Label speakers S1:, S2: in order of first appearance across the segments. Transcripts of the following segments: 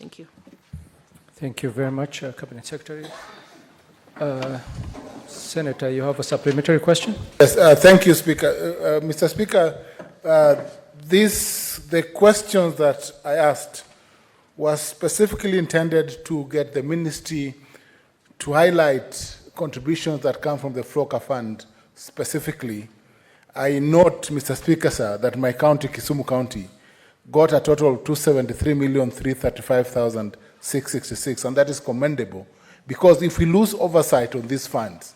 S1: Thank you.
S2: Thank you very much, Cabinet Secretary. Senator, you have a supplementary question?
S3: Yes, thank you, Speaker. Mr. Speaker, the questions that I asked was specifically intended to get the ministry to highlight contributions that come from the FLOCA fund specifically. I note, Mr. Speaker, sir, that my county, Kisumu County, got a total of 273,335,666, and that is commendable, because if we lose oversight on these funds,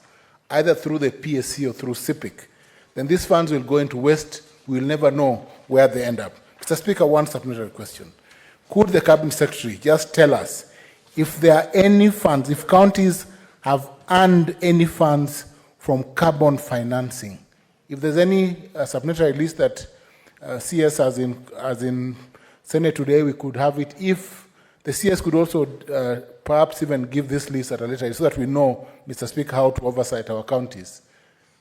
S3: either through the PSC or through CIPIC, then these funds will go into waste. We will never know where they end up. Mr. Speaker, one supplementary question. Could the Cabinet Secretary just tell us if there are any funds, if counties have earned any funds from carbon financing? If there's any supplementary list that CS as in Senate today, we could have it. If the CS could also perhaps even give this list at a later so that we know, Mr. Speaker, how to oversight our counties.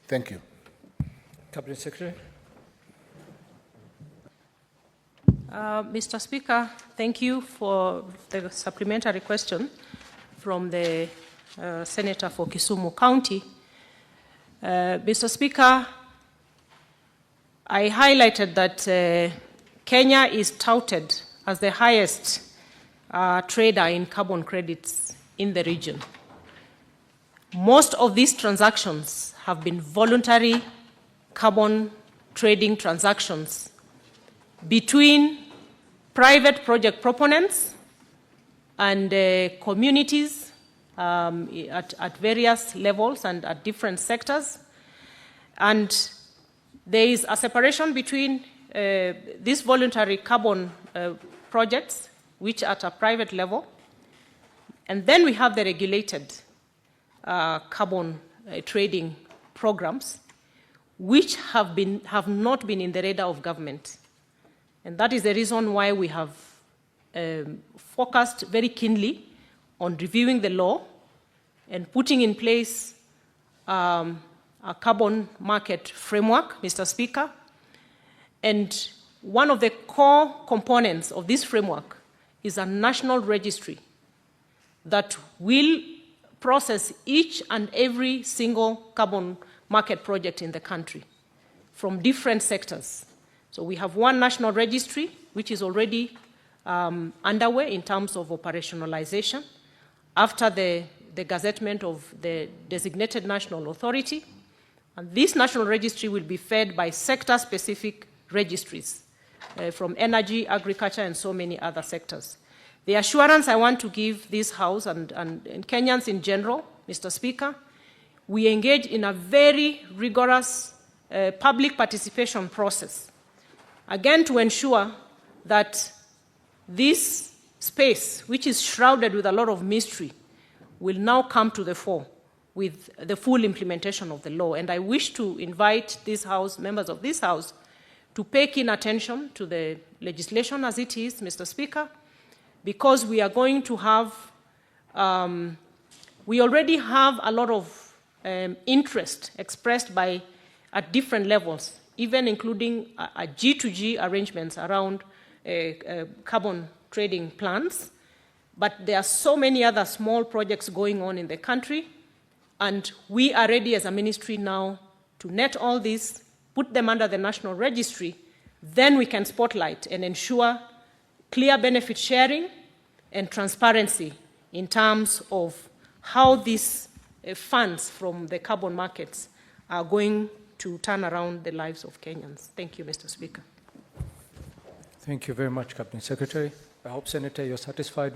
S3: Thank you.
S2: Cabinet Secretary.
S1: Mr. Speaker, thank you for the supplementary question from the Senator for Kisumu County. Mr. Speaker, I highlighted that Kenya is touted as the highest trader in carbon credits in the region. Most of these transactions have been voluntary carbon trading transactions between private project proponents and communities at various levels and at different sectors. And there is a separation between these voluntary carbon projects, which are at a private level, and then we have the regulated carbon trading programs, which have not been in the radar of government. And that is the reason why we have focused very keenly on reviewing the law and putting in place a carbon market framework, Mr. Speaker. And one of the core components of this framework is a national registry that will process each and every single carbon market project in the country from different sectors. So we have one national registry, which is already underway in terms of operationalization after the gazettement of the designated national authority. And this national registry will be fed by sector-specific registries from energy, agriculture, and so many other sectors. The assurance I want to give this House and Kenyans in general, Mr. Speaker, we engage in a very rigorous public participation process, again to ensure that this space, which is shrouded with a lot of mystery, will now come to the fore with the full implementation of the law. And I wish to invite this House, members of this House, to pay keen attention to the legislation as it is, Mr. Speaker, because we are going to have, we already have a lot of interest expressed at different levels, even including a G2G arrangements around carbon trading plans. But there are so many other small projects going on in the country, and we are ready as a ministry now to net all these, put them under the national registry, then we can spotlight and ensure clear benefit sharing and transparency in terms of how these funds from the carbon markets are going to turn around the lives of Kenyans. Thank you, Mr. Speaker.
S2: Thank you very much, Cabinet Secretary. I hope, Senator, you're satisfied.